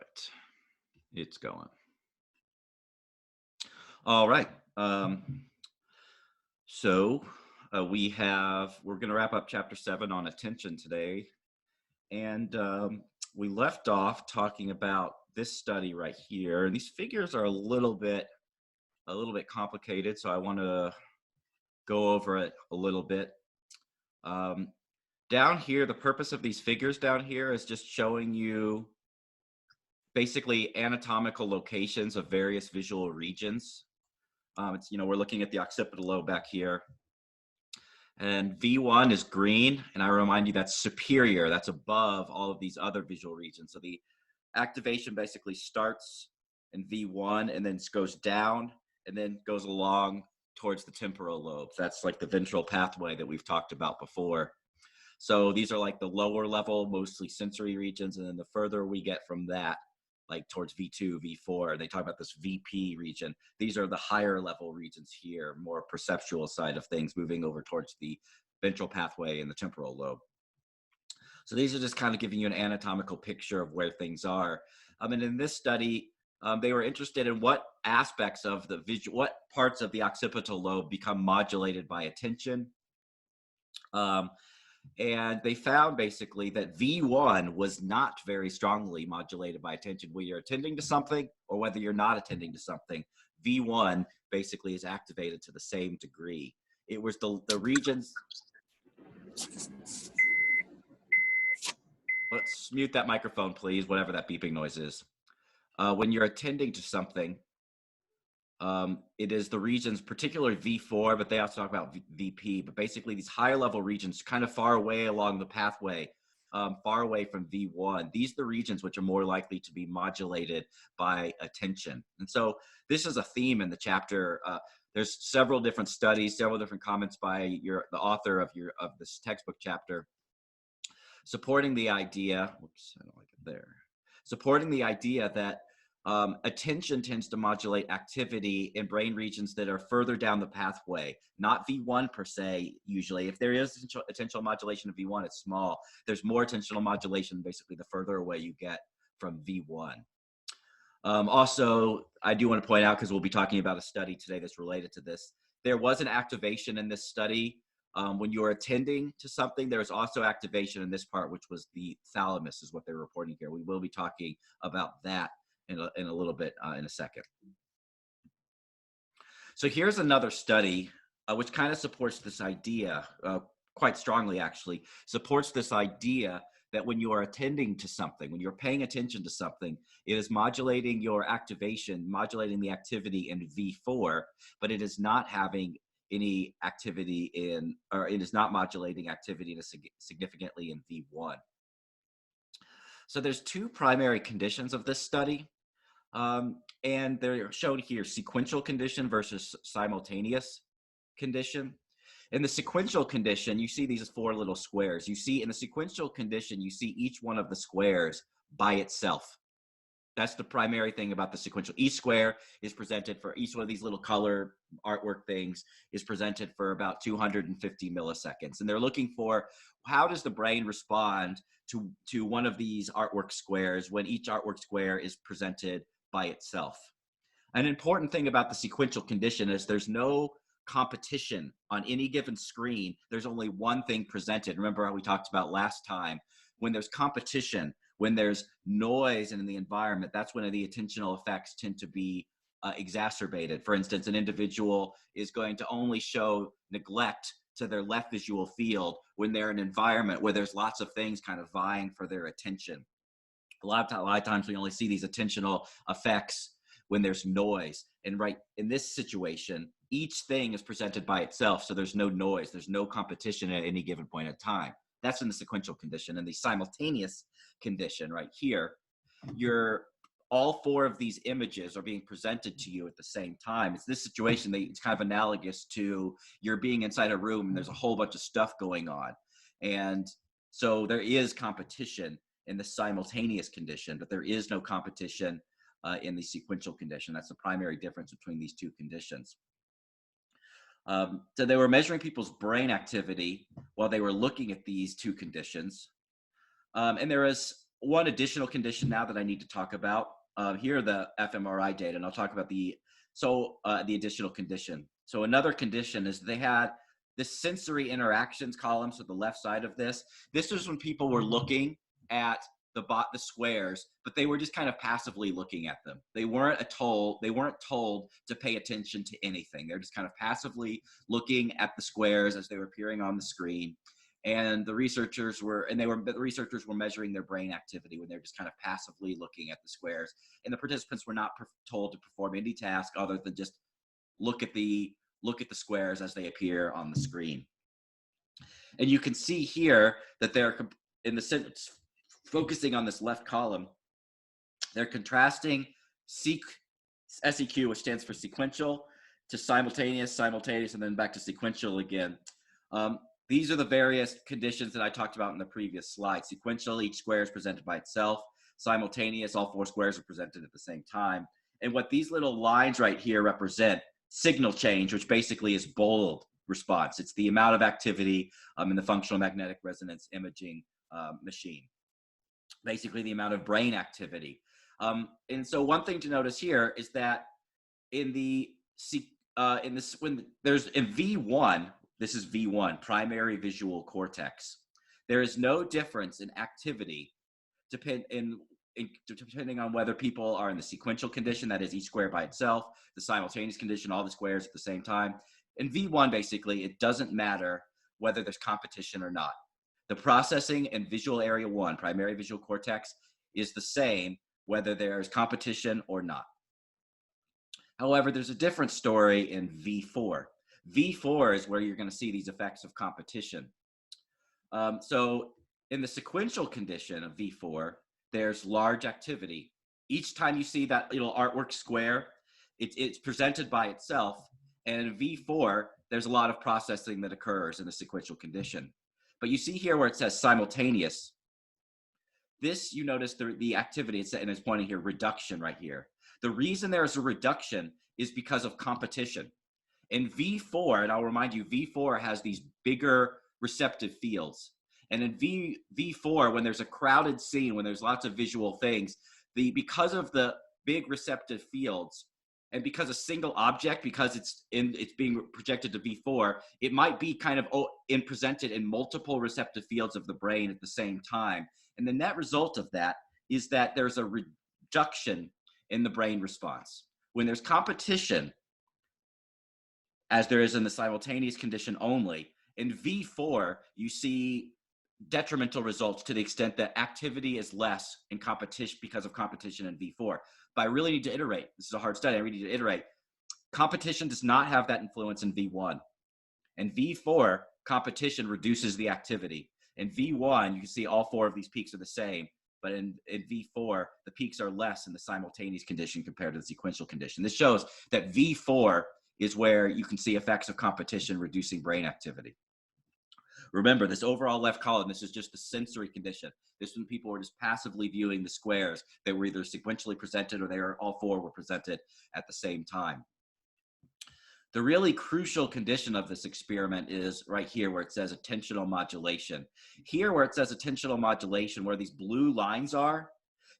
right. It's going. All right. So we're going to wrap up chapter 7 on attention today. And we left off talking about this study right here. These figures are a little bit complicated, so I want to go over it a little bit. Um, Down here, the purpose of these figures down here is just showing you basically anatomical locations of various visual regions. We're looking at the occipital lobe back here, and V1 is green, and I remind you that's superior, that's above all of these other visual regions. So the activation basically starts in V1 and then goes down and then goes along towards the temporal lobes. That's like the ventral pathway that we've talked about before. So these are like the lower level, mostly sensory regions, and then the further we get from that, like towards V2, V4, they talk about this VP region. These are the higher level regions here, more perceptual side of things, moving over towards the ventral pathway and the temporal lobe. So these are just kind of giving you an anatomical picture of where things are. And in this study, they were interested in what aspects of what parts of the occipital lobe become modulated by attention. And they found basically that V1 was not very strongly modulated by attention. Whether you're attending to something or whether you're not attending to something, V1 basically is activated to the same degree. It was the regions. Let's mute that microphone, please, whatever that beeping noise is. When you're attending to something, it is the regions, particularly V4, but they also talk about VP, but basically these higher level regions kind of far away along the pathway, far away from V1. These are the regions which are more likely to be modulated by attention. And so this is a theme in the chapter. There's several different studies, several different comments by the author of this textbook chapter supporting the idea, whoops, I don't like it there, supporting the idea that attention tends to modulate activity in brain regions that are further down the pathway, not V1 per se, usually. If there is attentional modulation of V1, it's small. There's more attentional modulation basically the further away you get from V1. Also, I do want to point out, because we'll be talking about a study today that's related to this, there was an activation in this study. When you're attending to something, there's also activation in this part, which was the thalamus, is what they're reporting here. We will be talking about that in a little bit in a second. So here's another study which kind of supports this idea, quite strongly actually, supports this idea that when you are attending to something, when you're paying attention to something, it is modulating your activation, modulating the activity in V4, but it is not having any activity or it is not modulating activity significantly in V1. So there's two primary conditions of this study. And they're shown here: sequential condition versus simultaneous condition. In the sequential condition, you see these 4 little squares. You see in the sequential condition, you see each one of the squares by itself. That's the primary thing about the sequential. Each square is presented for each one of these little color artwork things is presented for about 250 milliseconds. And they're looking for how does the brain respond to one of these artwork squares when each artwork square is presented by itself. An important thing about the sequential condition is there's no competition on any given screen. There's only one thing presented. Remember how we talked about last time, when there's competition, when there's noise in the environment, that's when the attentional effects tend to be exacerbated. For instance, an individual is going to only show neglect to their left visual field when they're in an environment where there's lots of things kind of vying for their attention. A lot of times we only see these attentional effects when there's noise. And right in this situation, each thing is presented by itself, so there's no noise, there's no competition at any given point in time. That's in the sequential condition. And the simultaneous condition right here, all 4 of these images are being presented to you at the same time. It's this situation it's kind of analogous to you're being inside a room and there's a whole bunch of stuff going on. And so there is competition in the simultaneous condition, but there is no competition in the sequential condition. That's the primary difference between these two conditions. So they were measuring people's brain activity while they were looking at these two conditions. And there is one additional condition now that I need to talk about. Here are the fMRI data, and I'll talk about the additional condition. So another condition is they had this sensory interactions column, so the left side of this. This was when people were looking at the squares, but they were just kind of passively looking at them. They weren't told to pay attention to anything. They're just kind of passively looking at the squares as they were appearing on the screen. And the researchers were measuring their brain activity when they're just kind of passively looking at the squares. And the participants were not told to perform any task other than just look at the squares as they appear on the screen. And you can see here that they're in the sense, focusing on this left column, they're contrasting SEQ, which stands for sequential, to simultaneous, and then back to sequential again. These are the various conditions that I talked about in the previous slide. Sequential, each square is presented by itself. Simultaneous, all 4 squares are presented at the same time. And what these little lines right here represent, signal change, which basically is bold response. It's the amount of activity in the functional magnetic resonance imaging machine. Basically the amount of brain activity. And so one thing to notice here is that in V1, this is V1, primary visual cortex, there is no difference in activity depending on whether people are in the sequential condition, that is each square by itself, the simultaneous condition, all the squares at the same time. In V1, basically, it doesn't matter whether there's competition or not. The processing in visual area 1, primary visual cortex, is the same whether there's competition or not. However, there's a different story in V4. V4 is where you're going to see these effects of competition. So in the sequential condition of V4, there's large activity. Each time you see that little artwork square, it's presented by itself. And in V4, there's a lot of processing that occurs in the sequential condition. But you see here where it says simultaneous. This, you notice the activity, and it's pointing here, reduction right here. The reason there's a reduction is because of competition. In V4, and I'll remind you, V4 has these bigger receptive fields. And in V4, when there's a crowded scene, when there's lots of visual things, because of the big receptive fields, and because a single object, because it's being projected to V4, it might be kind of presented in multiple receptive fields of the brain at the same time. And the net result of that is that there's a reduction in the brain response. When there's competition, as there is in the simultaneous condition only, in V4, you see detrimental results to the extent that activity is less in competition because of competition in V4. But I really need to iterate. This is a hard study. I really need to iterate. Competition does not have that influence in V1. In V4, competition reduces the activity. In V1, you can see all 4 of these peaks are the same. But in V4, the peaks are less in the simultaneous condition compared to the sequential condition. This shows that V4 is where you can see effects of competition reducing brain activity. Remember, this overall left column, this is just the sensory condition. This is when people were just passively viewing the squares. They were either sequentially presented or all 4 were presented at the same time. The really crucial condition of this experiment is right here where it says attentional modulation. Here where it says attentional modulation, where these blue lines are,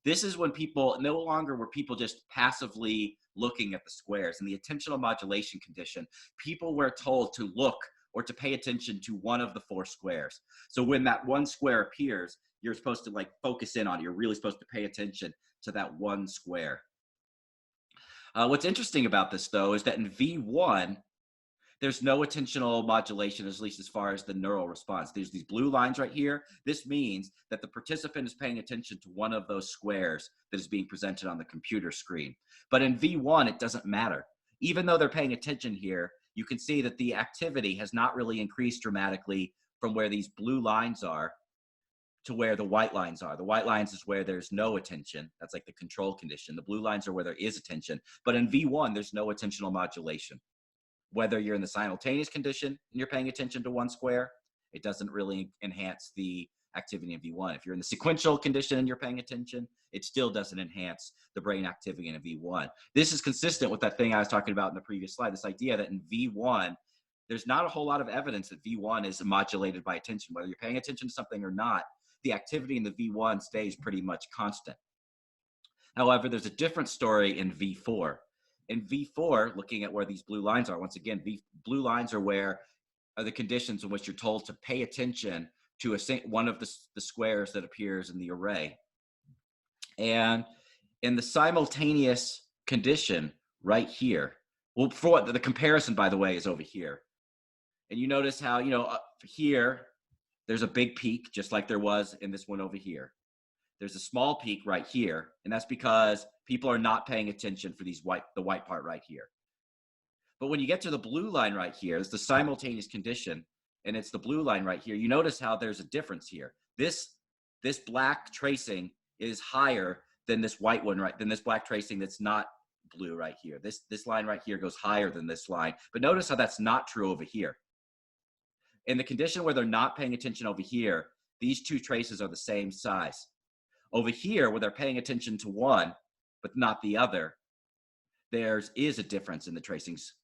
this is when people, no longer were people just passively looking at the squares. In the attentional modulation condition, people were told to look or to pay attention to one of the 4 squares. So when that one square appears, you're supposed to focus in on it. You're really supposed to pay attention to that one square. What's interesting about this, though, is that in V1, there's no attentional modulation, at least as far as the neural response. There's these blue lines right here. This means that the participant is paying attention to one of those squares that is being presented on the computer screen. But in V1, it doesn't matter. Even though they're paying attention here, you can see that the activity has not really increased dramatically from where these blue lines are to where the white lines are. The white lines is where there's no attention. That's like the control condition. The blue lines are where there is attention. But in V1, there's no attentional modulation. Whether you're in the simultaneous condition and you're paying attention to one square, it doesn't really enhance the activity in V1. If you're in the sequential condition and you're paying attention, it still doesn't enhance the brain activity in a V1. This is consistent with that thing I was talking about in the previous slide, this idea that in V1, there's not a whole lot of evidence that V1 is modulated by attention. Whether you're paying attention to something or not, the activity in the V1 stays pretty much constant. However, there's a different story in V4. In V4, looking at where these blue lines are, once again, blue lines are where are the conditions in which you're told to pay attention to one of the squares that appears in the array. And in the simultaneous condition right here, well, for what the comparison, by the way, is over here. And you notice how, here, there's a big peak, just like there was in this one over here. There's a small peak right here, and that's because people are not paying attention for the white part right here. But when you get to the blue line right here, it's the simultaneous condition, and it's the blue line right here. You notice how there's a difference here. This black tracing is higher than this white one, than this black tracing that's not blue right here. This line right here goes higher than this line. But notice how that's not true over here. In the condition where they're not paying attention over here, these two traces are the same size. Over here, where they're paying attention to one, but not the other, there is a difference in the tracings.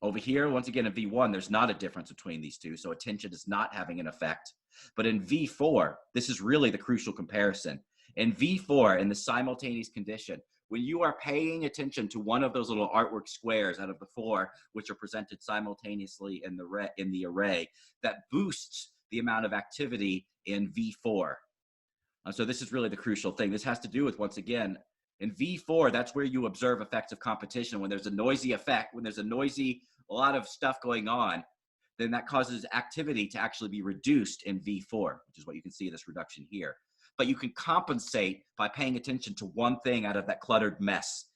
Over here, once again, in V1, there's not a difference between these two, so attention is not having an effect. But in V4, this is really the crucial comparison. In V4, in the simultaneous condition, when you are paying attention to one of those little artwork squares out of the four, which are presented simultaneously in the array, that boosts the amount of activity in V4. So this is really the crucial thing. This has to do with, once again, in V4, that's where you observe effects of competition. When there's a noisy effect, when there's a lot of stuff going on, then that causes activity to actually be reduced in V4, which is what you can see in this reduction here. But you can compensate by paying attention to one thing out of that cluttered mess.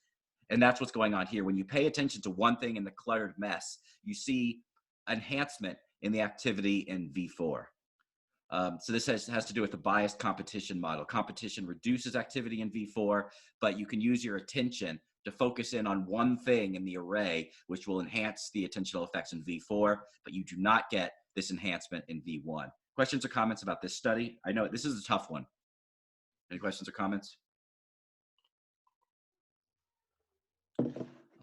And that's what's going on here. When you pay attention to one thing in the cluttered mess, you see enhancement in the activity in V4. So this has to do with the biased competition model. Competition reduces activity in V4, but you can use your attention to focus in on one thing in the array, which will enhance the attentional effects in V4, but you do not get this enhancement in V1. Questions or comments about this study? I know this is a tough one. Any questions or comments?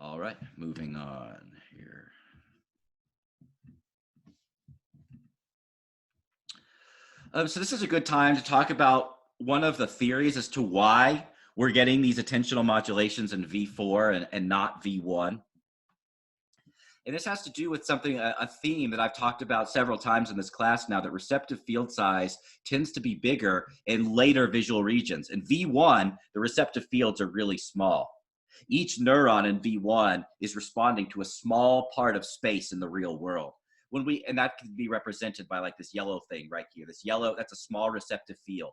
All right, moving on here. So this is a good time to talk about one of the theories as to why we're getting these attentional modulations in V4 and not V1. And this has to do with something, a theme that I've talked about several times in this class now, that receptive field size tends to be bigger in later visual regions. In V1, the receptive fields are really small. Each neuron in V1 is responding to a small part of space in the real world. And that can be represented by like this yellow thing right here. This yellow, that's a small receptive field.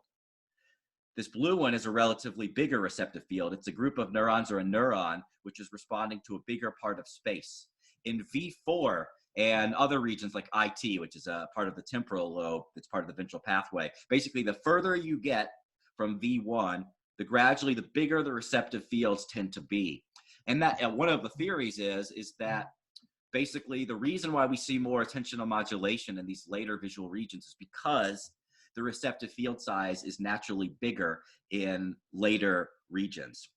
This blue one is a relatively bigger receptive field. It's a group of neurons or a neuron, which is responding to a bigger part of space. In V4 and other regions like IT, which is a part of the temporal lobe, that's part of the ventral pathway, basically the further you get from V1, the bigger the receptive fields tend to be. And one of the theories is that basically the reason why we see more attentional modulation in these later visual regions is because the receptive field size is naturally bigger in later regions.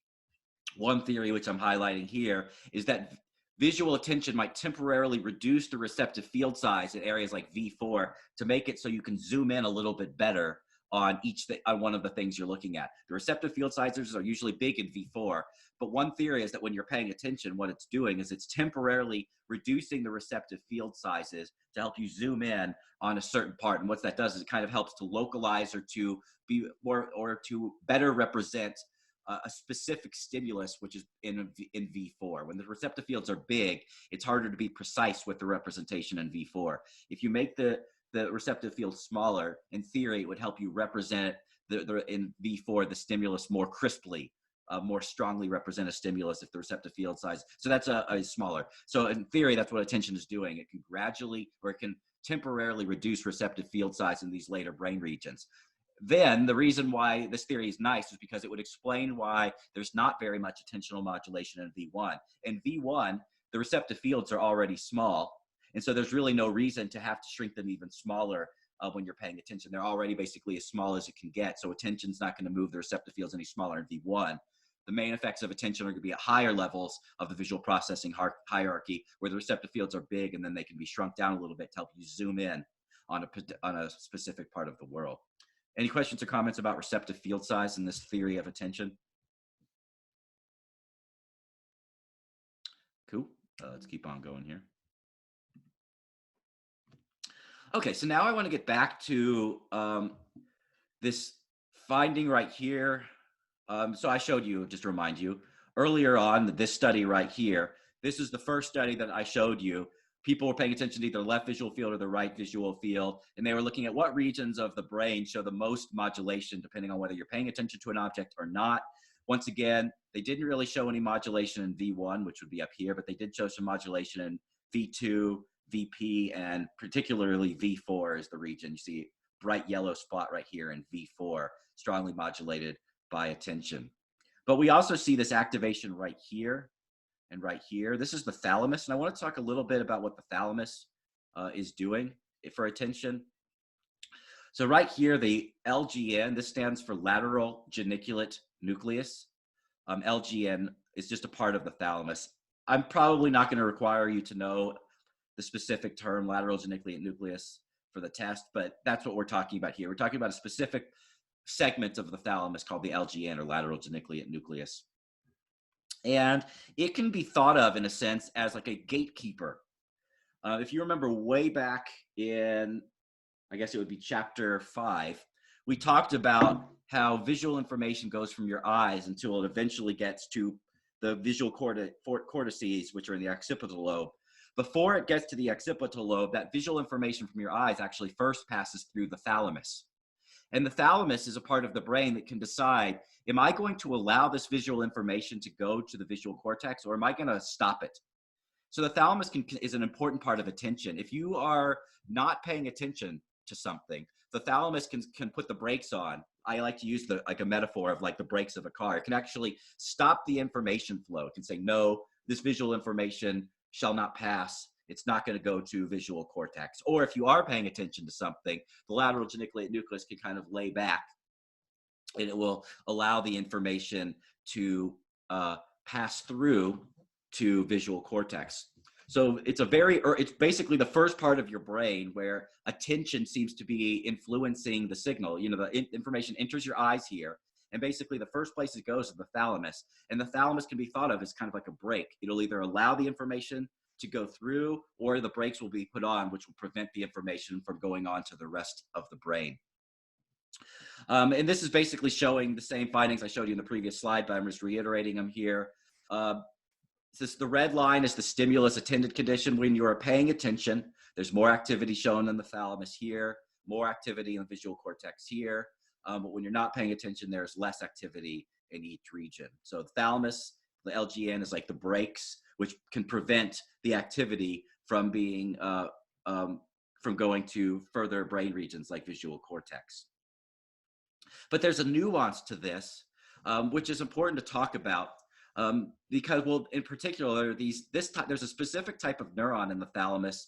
One theory, which I'm highlighting here, is that visual attention might temporarily reduce the receptive field size in areas like V4 to make it so you can zoom in a little bit better on one of the things you're looking at. The receptive field sizes are usually big in V4, but one theory is that when you're paying attention, what it's doing is it's temporarily reducing the receptive field sizes to help you zoom in on a certain part. And what that does is it kind of helps to localize or to better represent a specific stimulus, which is in V4. When the receptive fields are big, it's harder to be precise with the representation in V4. If you make the receptive field smaller, in theory, it would help you represent in V4 the stimulus more crisply, more strongly represent a stimulus if the receptive field size. So that's a smaller. So in theory, that's what attention is doing. It can gradually, or it can temporarily reduce receptive field size in these later brain regions. Then the reason why this theory is nice is because it would explain why there's not very much attentional modulation in V1. In V1, the receptive fields are already small. And so there's really no reason to have to shrink them even smaller when you're paying attention. They're already basically as small as it can get. So attention's not going to move the receptive fields any smaller in V1. The main effects of attention are going to be at higher levels of the visual processing hierarchy, where the receptive fields are big and then they can be shrunk down a little bit to help you zoom in on a specific part of the world. Any questions or comments about receptive field size in this theory of attention? Cool. Let's keep on going here. Okay, so now I want to get back to this finding right here. So I showed you, just to remind you, earlier on, this study right here. This is the first study that I showed you. People were paying attention to either left visual field or the right visual field, and they were looking at what regions of the brain show the most modulation, depending on whether you're paying attention to an object or not. Once again, they didn't really show any modulation in V1, which would be up here, but they did show some modulation in V2, VP, and particularly V4 is the region. You see bright yellow spot right here in V4, strongly modulated by attention. But we also see this activation right here and right here. This is the thalamus, and I want to talk a little bit about what the thalamus is doing for attention. So right here, the LGN, this stands for lateral geniculate nucleus. LGN is just a part of the thalamus. I'm probably not going to require you to know the specific term, lateral geniculate nucleus, for the test, but that's what we're talking about here. We're talking about a specific segment of the thalamus called the LGN, or lateral geniculate nucleus. And it can be thought of, in a sense, as like a gatekeeper. If you remember way back in, I guess it would be chapter 5, we talked about how visual information goes from your eyes until it eventually gets to the visual cortices, which are in the occipital lobe. Before it gets to the occipital lobe, that visual information from your eyes actually first passes through the thalamus. And the thalamus is a part of the brain that can decide, am I going to allow this visual information to go to the visual cortex, or am I going to stop it? So the thalamus is an important part of attention. If you are not paying attention to something, the thalamus can put the brakes on. I like to use like a metaphor of like the brakes of a car. It can actually stop the information flow. It can say, no, this visual information shall not pass. It's not going to go to visual cortex. Or if you are paying attention to something, the lateral geniculate nucleus can kind of lay back, and it will allow the information to pass through to visual cortex. So it's it's basically the first part of your brain where attention seems to be influencing the signal. You know, the information enters your eyes here, and basically the first place it goes is the thalamus. And the thalamus can be thought of as kind of like a brake. It'll either allow the information to go through, or the brakes will be put on, which will prevent the information from going on to the rest of the brain. And this is basically showing the same findings I showed you in the previous slide, but I'm just reiterating them here. The red line is the stimulus attended condition. When you are paying attention, there's more activity shown in the thalamus here, more activity in the visual cortex here. But when you're not paying attention, there's less activity in each region. So the thalamus, the LGN, is like the brakes, which can prevent the activity from being from going to further brain regions like visual cortex. But there's a nuance to this, which is important to talk about, because, well, in particular, there's a specific type of neuron in the thalamus,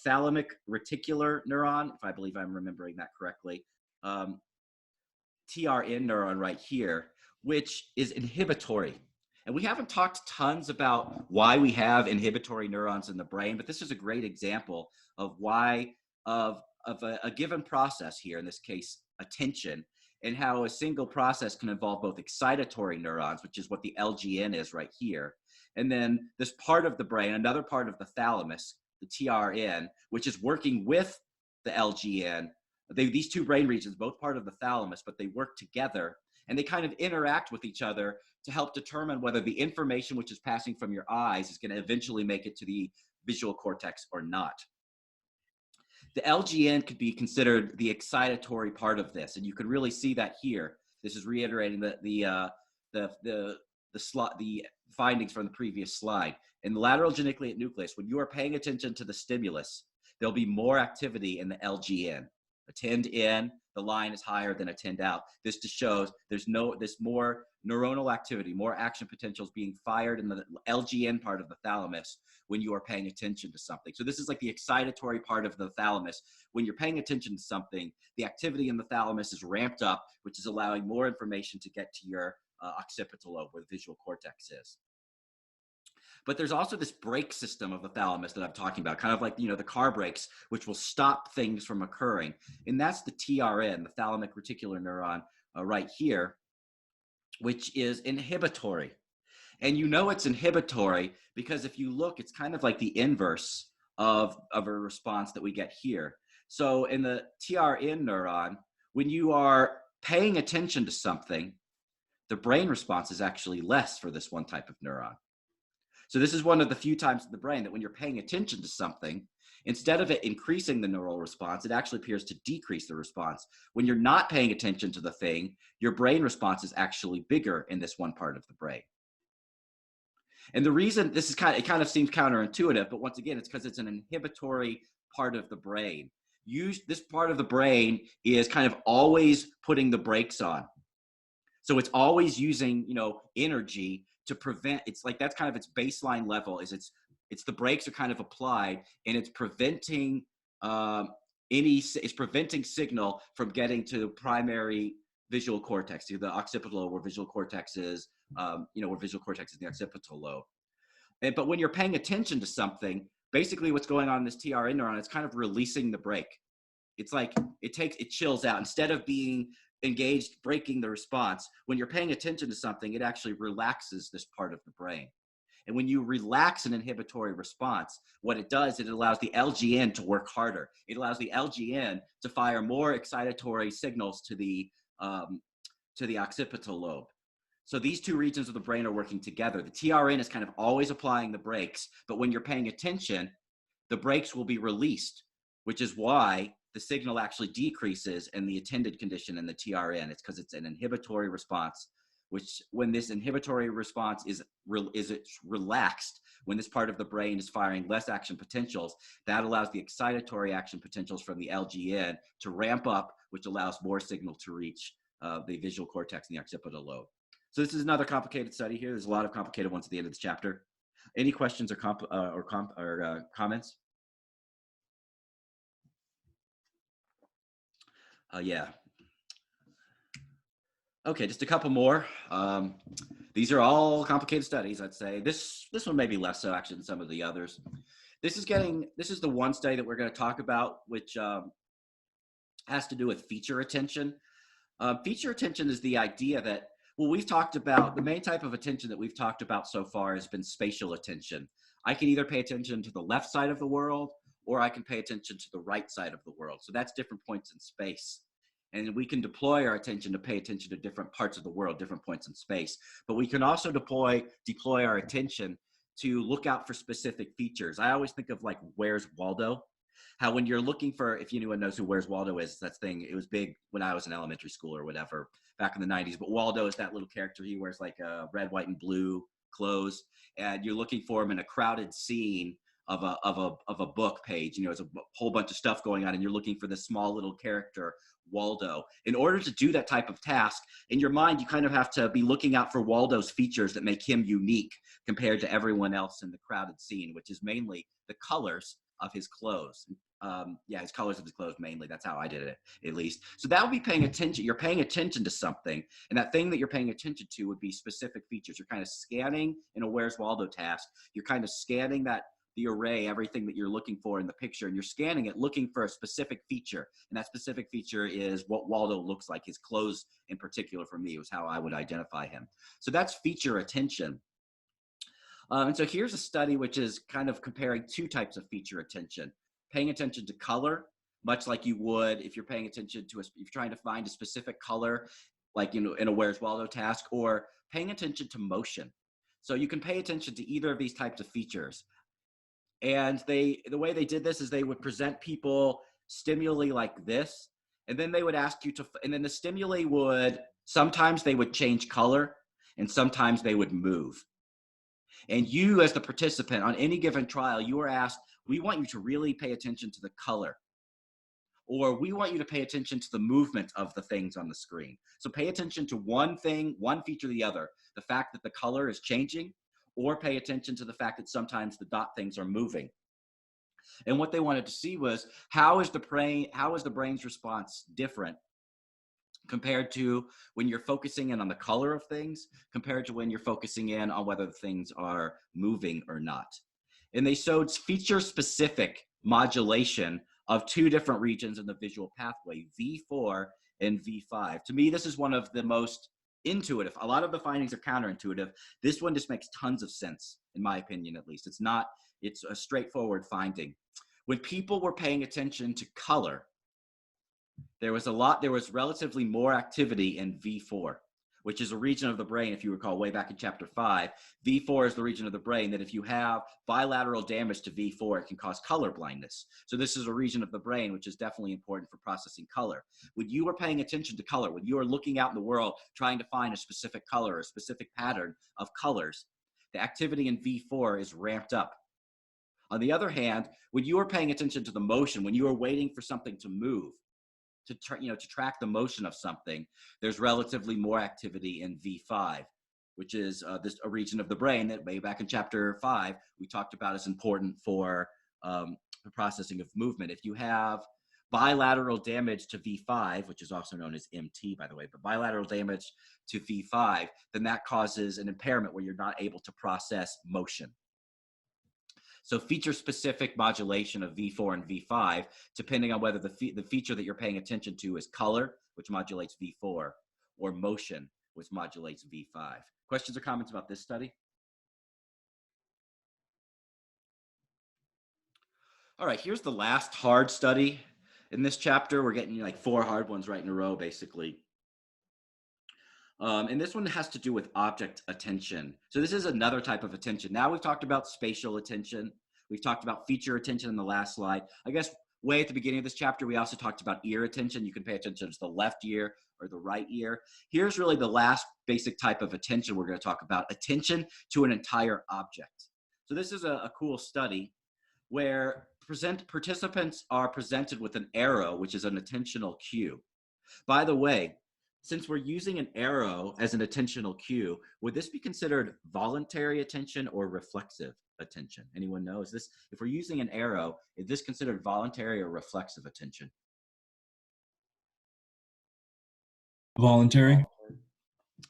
thalamic reticular neuron, if I believe I'm remembering that correctly, TRN neuron right here, which is inhibitory. And we haven't talked tons about why we have inhibitory neurons in the brain, but this is a great example of why, of a given process here, in this case, attention, and how a single process can involve both excitatory neurons, which is what the LGN is right here, and then this part of the brain, another part of the thalamus, the TRN, which is working with the LGN. These two brain regions, both part of the thalamus, but they work together, and they kind of interact with each other to help determine whether the information which is passing from your eyes is going to eventually make it to the visual cortex or not. The LGN could be considered the excitatory part of this, and you can really see that here. This is reiterating the findings from the previous slide. In the lateral geniculate nucleus, when you are paying attention to the stimulus, there'll be more activity in the LGN. Attend in, the line is higher than attend out. This just shows there's more neuronal activity, more action potentials being fired in the LGN part of the thalamus when you are paying attention to something. So this is like the excitatory part of the thalamus. When you're paying attention to something, the activity in the thalamus is ramped up, which is allowing more information to get to your occipital lobe, where the visual cortex is. But there's also this brake system of the thalamus that I'm talking about, kind of like, the car brakes, which will stop things from occurring. And that's the TRN, the thalamic reticular neuron, right here, which is inhibitory. And it's inhibitory because if you look, it's kind of like the inverse of a response that we get here. So in the TRN neuron, when you are paying attention to something, the brain response is actually less for this one type of neuron. So this is one of the few times in the brain that when you're paying attention to something, instead of it increasing the neural response, it actually appears to decrease the response. When you're not paying attention to the thing, your brain response is actually bigger in this one part of the brain. And the reason this is it kind of seems counterintuitive, but once again, it's because it's an inhibitory part of the brain. This part of the brain is kind of always putting the brakes on. So it's always using, energy to prevent. It's like that's kind of its baseline level. It's the brakes are kind of applied, and it's preventing it's preventing signal from getting to primary visual cortex, to the occipital lobe, where visual cortex is, where visual cortex is the occipital lobe. But when you're paying attention to something, basically what's going on in this TRN neuron, it's kind of releasing the brake. It's like it chills out. Instead of being engaged, breaking the response, when you're paying attention to something, it actually relaxes this part of the brain. And when you relax an inhibitory response, what it does, it allows the LGN to work harder. It allows the LGN to fire more excitatory signals to the occipital lobe. So these two regions of the brain are working together. The TRN is kind of always applying the brakes, but when you're paying attention, the brakes will be released, which is why the signal actually decreases in the attended condition in the TRN. It's because it's an inhibitory response, which when this inhibitory response is relaxed, when this part of the brain is firing less action potentials, that allows the excitatory action potentials from the LGN to ramp up, which allows more signal to reach the visual cortex and the occipital lobe. So this is another complicated study here. There's a lot of complicated ones at the end of this chapter. Any questions or comments? Yeah. Okay, just a couple more. These are all complicated studies, I'd say. This one may be less so actually than some of the others. This is the one study that we're going to talk about, which has to do with feature attention. Feature attention is the idea that, we've talked about, the main type of attention that we've talked about so far has been spatial attention. I can either pay attention to the left side of the world, or I can pay attention to the right side of the world. So that's different points in space. And we can deploy our attention to pay attention to different parts of the world, different points in space. But we can also deploy our attention to look out for specific features. I always think of like Where's Waldo? How when you're looking for, if anyone knows who Where's Waldo is, that thing, it was big when I was in elementary school or whatever, back in the 90s. But Waldo is that little character. He wears like red, white, and blue clothes. And you're looking for him in a crowded scene of a book page. It's a whole bunch of stuff going on, and you're looking for this small little character, Waldo. In order to do that type of task, in your mind, you kind of have to be looking out for Waldo's features that make him unique compared to everyone else in the crowded scene, which is mainly the colors of his clothes. His colors of his clothes mainly. That's how I did it, at least. So that would be paying attention. You're paying attention to something, and that thing that you're paying attention to would be specific features. You're kind of scanning in a Where's Waldo task. You're kind of scanning the array, everything that you're looking for in the picture, and you're scanning it looking for a specific feature. And that specific feature is what Waldo looks like. His clothes in particular, for me, was how I would identify him. So that's feature attention. And so here's a study which is kind of comparing two types of feature attention. Paying attention to color, much like you would if you're paying attention to if you're trying to find a specific color, like in a Where's Waldo task, or paying attention to motion. So you can pay attention to either of these types of features. And the way they did this is they would present people stimuli like this, and then they would ask you and then the stimuli sometimes they would change color, and sometimes they would move. And you, as the participant on any given trial, you are asked, we want you to really pay attention to the color, or we want you to pay attention to the movement of the things on the screen. So pay attention to one thing, one feature or the other, the fact that the color is changing, or pay attention to the fact that sometimes the dot things are moving. And what they wanted to see was how is the brain's response different compared to when you're focusing in on the color of things, compared to when you're focusing in on whether things are moving or not. And they showed feature-specific modulation of two different regions in the visual pathway, V4 and V5. To me, this is one of the most intuitive. A lot of the findings are counterintuitive. This one just makes tons of sense, in my opinion, at least. It's a straightforward finding. When people were paying attention to color, there was relatively more activity in V4, which is a region of the brain, if you recall way back in chapter 5. V4 is the region of the brain that if you have bilateral damage to V4, it can cause color blindness. So this is a region of the brain which is definitely important for processing color. When you are paying attention to color, when you are looking out in the world trying to find a specific color, a specific pattern of colors, the activity in V4 is ramped up. On the other hand, when you are paying attention to the motion, when you are waiting for something to move, to track the motion of something, there's relatively more activity in V5, which is a region of the brain that way back in chapter 5 we talked about as important for the processing of movement. If you have bilateral damage to V5, which is also known as MT, by the way, but bilateral damage to V5, then that causes an impairment where you're not able to process motion. So feature-specific modulation of V4 and V5, depending on whether the feature that you're paying attention to is color, which modulates V4, or motion, which modulates V5. Questions or comments about this study? All right, here's the last hard study in this chapter. We're getting like 4 hard ones right in a row, basically. And this one has to do with object attention. So this is another type of attention. Now we've talked about spatial attention. We've talked about feature attention in the last slide. I guess way at the beginning of this chapter, we also talked about ear attention. You can pay attention to the left ear or the right ear. Here's really the last basic type of attention we're going to talk about, attention to an entire object. So this is a cool study where participants are presented with an arrow, which is an attentional cue. By the way, since we're using an arrow as an attentional cue, would this be considered voluntary attention or reflexive attention? Anyone know? If we're using an arrow, is this considered voluntary or reflexive attention? Voluntary.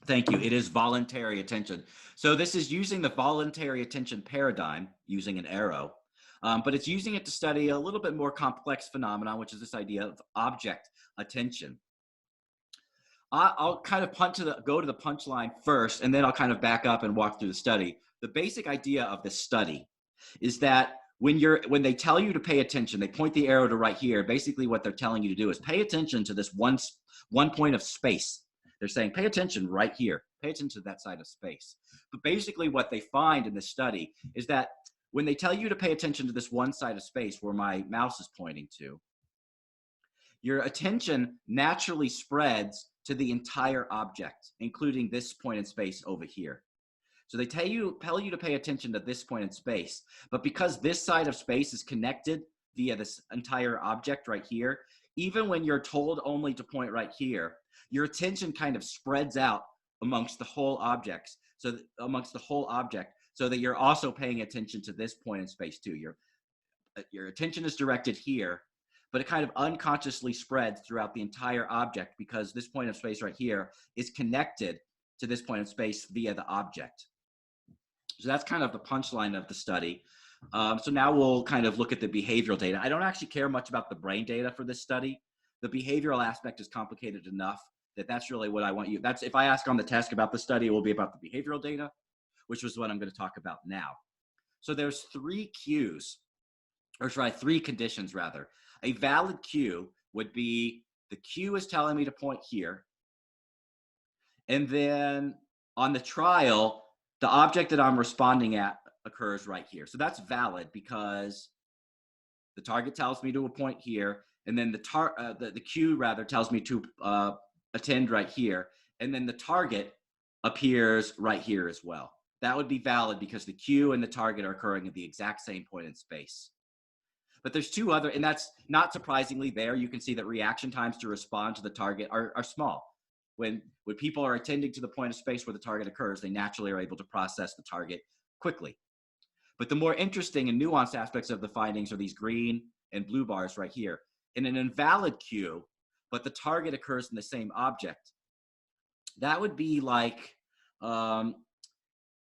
Thank you. It is voluntary attention. So this is using the voluntary attention paradigm, using an arrow, but it's using it to study a little bit more complex phenomenon, which is this idea of object attention. I'll kind of go to the punchline first, and then I'll kind of back up and walk through the study. The basic idea of this study is that when they tell you to pay attention, they point the arrow to right here. Basically, what they're telling you to do is pay attention to this one point of space. They're saying, pay attention right here. Pay attention to that side of space. But basically, what they find in this study is that when they tell you to pay attention to this one side of space where my mouse is pointing to, your attention naturally spreads to the entire object, including this point in space over here. So they tell you to pay attention to this point in space, but because this side of space is connected via this entire object right here, even when you're told only to point right here, your attention kind of spreads out amongst the whole object, so that you're also paying attention to this point in space too. Your attention is directed here, but it kind of unconsciously spreads throughout the entire object because this point of space right here is connected to this point of space via the object. So that's kind of the punchline of the study. So now we'll kind of look at the behavioral data. I don't actually care much about the brain data for this study. The behavioral aspect is complicated enough that's really what I want you. If I ask on the test about the study, it will be about the behavioral data, which was what I'm going to talk about now. So there's 3 conditions rather. A valid cue would be the cue is telling me to point here. And then on the trial, the object that I'm responding at occurs right here. So that's valid because the target tells me to point here. And then the cue rather tells me to attend right here. And then the target appears right here as well. That would be valid because the cue and the target are occurring at the exact same point in space. But there's 2 other, and that's not surprisingly there. You can see that reaction times to respond to the target are small. When people are attending to the point of space where the target occurs, they naturally are able to process the target quickly. But the more interesting and nuanced aspects of the findings are these green and blue bars right here. In an invalid cue, but the target occurs in the same object. That would be like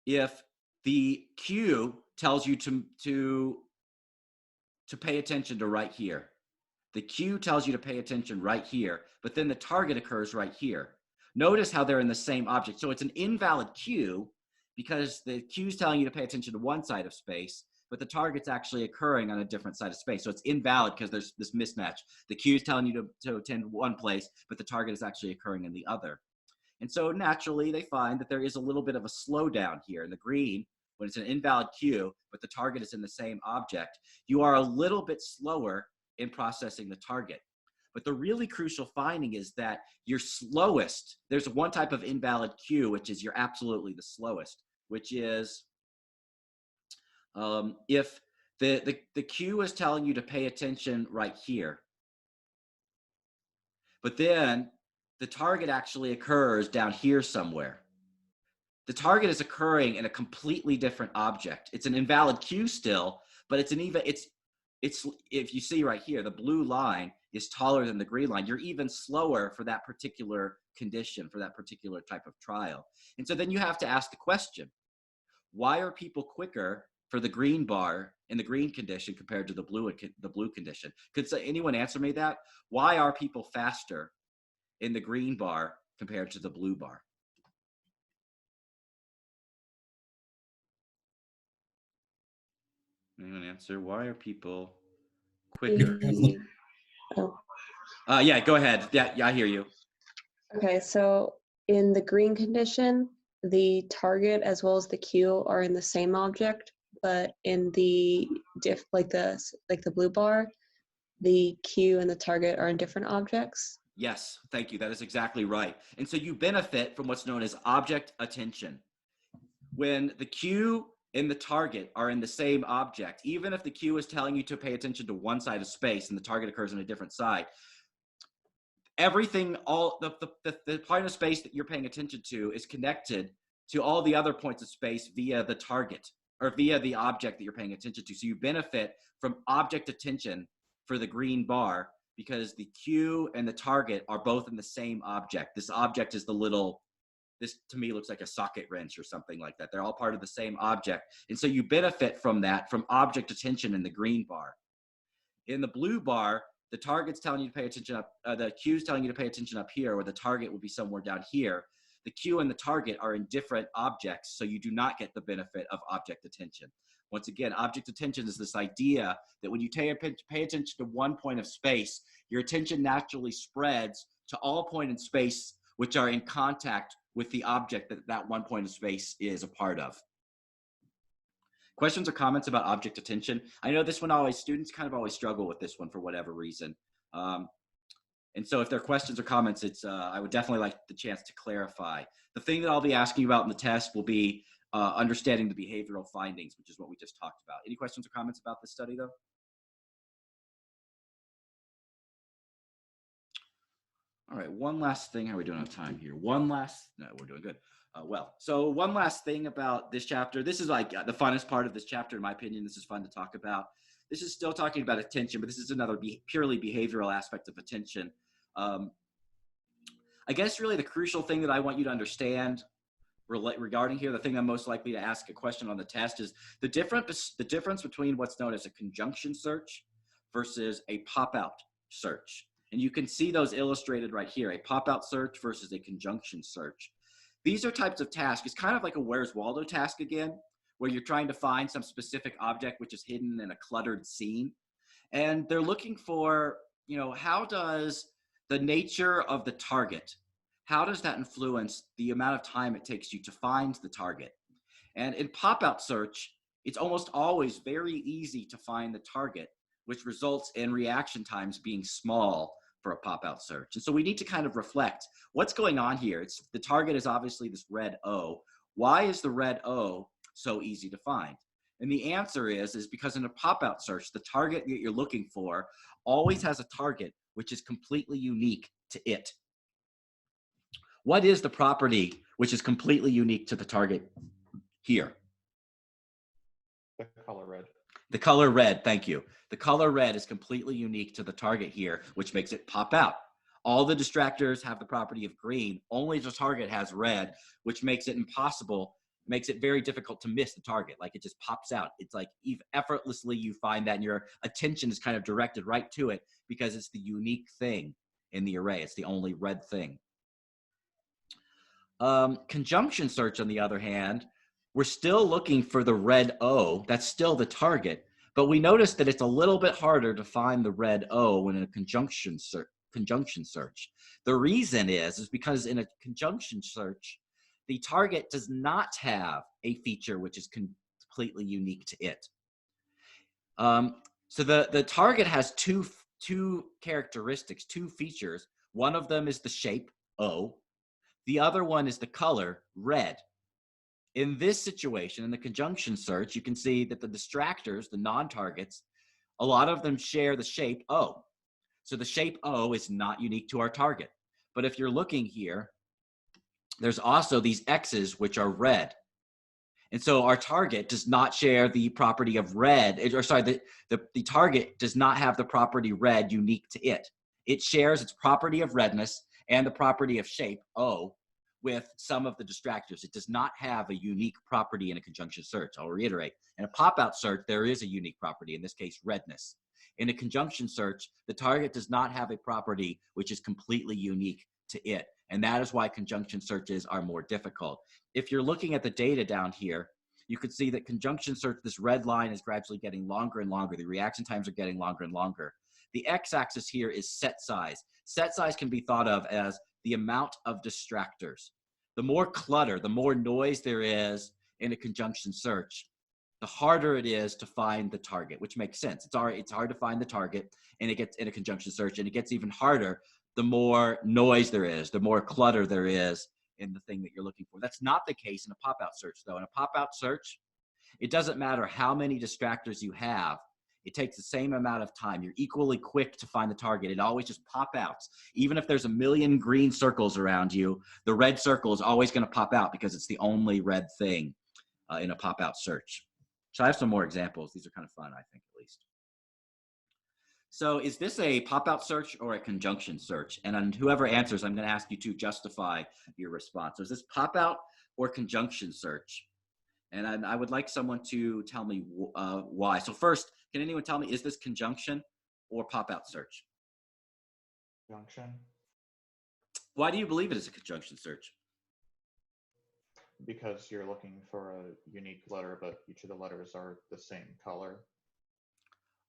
if the cue tells you to pay attention to right here. The cue tells you to pay attention right here, but then the target occurs right here. Notice how they're in the same object. So it's an invalid cue because the cue is telling you to pay attention to one side of space, but the target's actually occurring on a different side of space. So it's invalid because there's this mismatch. The cue is telling you to attend one place, but the target is actually occurring in the other. And so naturally, they find that there is a little bit of a slowdown here in the green. When it's an invalid cue, but the target is in the same object, you are a little bit slower in processing the target. But the really crucial finding is that you're slowest. There's one type of invalid cue, which is you're absolutely the slowest, which is if the cue is telling you to pay attention right here, but then the target actually occurs down here somewhere. The target is occurring in a completely different object. It's an invalid cue still, but it's if you see right here, the blue line is taller than the green line. You're even slower for that particular condition, for that particular type of trial. And so then you have to ask the question, why are people quicker for the green bar in the green condition compared to the blue condition? Could anyone answer me that? Why are people faster in the green bar compared to the blue bar? Anyone answer? Why are people quicker? Oh, Yeah, go ahead. Yeah, I hear you. okay. So in the green condition, the target as well as the cue are in the same object, but in the like the blue bar, the cue and the target are in different objects. Yes, thank you. That is exactly right. And so you benefit from what's known as object attention. When the cue and the target are in the same object, even if the cue is telling you to pay attention to one side of space and the target occurs on a different side, everything, all the point of space that you're paying attention to is connected to all the other points of space via the target or via the object that you're paying attention to. So you benefit from object attention for the green bar because the cue and the target are both in the same object. This object is this to me looks like a socket wrench or something like that. They're all part of the same object. And so you benefit from that, from object attention in the green bar. In the blue bar, the target's telling you to pay attention up, the cue's telling you to pay attention up here, where the target will be somewhere down here. The cue and the target are in different objects, so you do not get the benefit of object attention. Once again, object attention is this idea that when you pay attention to one point of space, your attention naturally spreads to all points in space which are in contact with the object that that one point of space is a part of. Questions or comments about object attention? I know this one students kind of always struggle with this one for whatever reason. And so if there are questions or comments, I would definitely like the chance to clarify. The thing that I'll be asking about in the test will be understanding the behavioral findings, which is what we just talked about. Any questions or comments about this study though? All right, one last thing. How are we doing on time here? No, we're doing good. So one last thing about this chapter. This is like the funnest part of this chapter, in my opinion. This is fun to talk about. This is still talking about attention, but this is another purely behavioral aspect of attention. I guess really the crucial thing that I want you to understand regarding here, the thing I'm most likely to ask a question on the test is the difference between what's known as a conjunction search versus a pop-out search. And you can see those illustrated right here, a pop-out search versus a conjunction search. These are types of tasks. It's kind of like a Where's Waldo task again, where you're trying to find some specific object which is hidden in a cluttered scene. And they're looking for, how does the nature of the target, how does that influence the amount of time it takes you to find the target? And in pop-out search, it's almost always very easy to find the target, which results in reaction times being small for a pop-out search. And so we need to kind of reflect what's going on here. The target is obviously this red O. Why is the red O so easy to find? And the answer is because in a pop-out search, the target that you're looking for always has a target which is completely unique to it. What is the property which is completely unique to the target here? The color red. The color red, thank you. The color red is completely unique to the target here, which makes it pop out. All the distractors have the property of green. Only the target has red, which makes it impossible, makes it very difficult to miss the target. Like it just pops out. It's like effortlessly you find that and your attention is kind of directed right to it because it's the unique thing in the array. It's the only red thing. Conjunction search, on the other hand, we're still looking for the red O. That's still the target, but we notice that it's a little bit harder to find the red O when in a conjunction search. The reason is because in a conjunction search, the target does not have a feature which is completely unique to it. So the target has two characteristics, two features. One of them is the shape, O. The other one is the color, red. In this situation, in the conjunction search, you can see that the distractors, the non-targets, a lot of them share the shape O. So the shape O is not unique to our target. But if you're looking here, there's also these X's which are red. And so our target does not share the property of red, or sorry, the target does not have the property red unique to it. It shares its property of redness and the property of shape, O, with some of the distractors. It does not have a unique property in a conjunction search. I'll reiterate. In a pop-out search, there is a unique property, in this case, redness. In a conjunction search, the target does not have a property which is completely unique to it. And that is why conjunction searches are more difficult. If you're looking at the data down here, you can see that conjunction search, this red line is gradually getting longer and longer. The reaction times are getting longer and longer. The x-axis here is set size. Set size can be thought of as the amount of distractors. The more clutter, the more noise there is in a conjunction search, the harder it is to find the target, which makes sense. It's hard to find the target, and it gets in a conjunction search, and it gets even harder the more noise there is, the more clutter there is in the thing that you're looking for. That's not the case in a pop-out search, though. In a pop-out search, it doesn't matter how many distractors you have. It takes the same amount of time. You're equally quick to find the target. It always just pop out. Even if there's a million green circles around you, the red circle is always going to pop out because it's the only red thing in a pop-out search. So I have some more examples. These are kind of fun, I think, at least. So is this a pop-out search or a conjunction search? And on whoever answers, I'm going to ask you to justify your response. So is this pop-out or conjunction search? And I would like someone to tell me why. So first, can anyone tell me, is this conjunction or pop-out search? Conjunction. Why do you believe it is a conjunction search? Because you're looking for a unique letter, but each of the letters are the same color.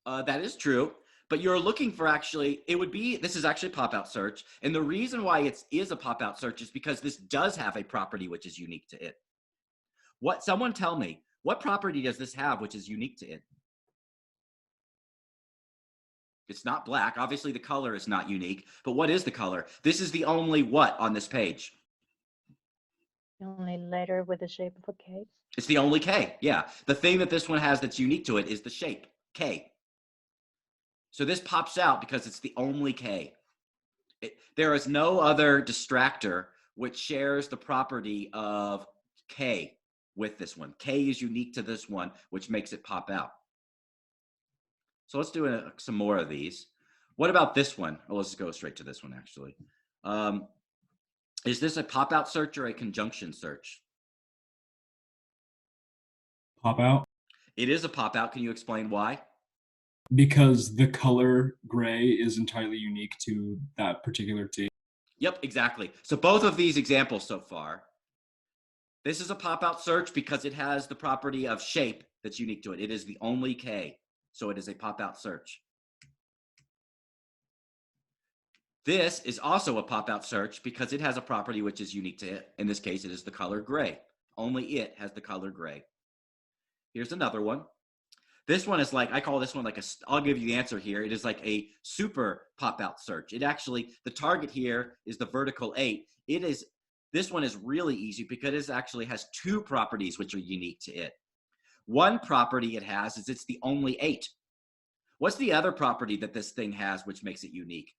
That is true. But you're looking for this is actually a pop-out search. And the reason why it is a pop-out search is because this does have a property which is unique to it. Someone tell me, what property does this have which is unique to it? It's not black. Obviously, the color is not unique. But what is the color? This is the only what on this page? The only letter with the shape of a K. It's the only K, yeah. The thing that this one has that's unique to it is the shape, K. So this pops out because it's the only K. There is no other distractor which shares the property of K with this one. K is unique to this one, which makes it pop out. So let's do some more of these. What about this one? Oh, let's go straight to this one, actually. Is this a pop-out search or a conjunction search? Pop out? It is a pop-out. Can you explain why? Because the color gray is entirely unique to that particular T. Yep, exactly. So both of these examples so far, this is a pop-out search because it has the property of shape that's unique to it. It is the only K, so it is a pop-out search. This is also a pop-out search because it has a property which is unique to it. In this case, it is the color gray. Only it has the color gray. Here's another one. This one is like, I call this one like I'll give you the answer here. It is like a super pop-out search. The target here is the vertical 8. This one is really easy because it actually has two properties which are unique to it. One property it has is it's the only 8. What's the other property that this thing has which makes it unique?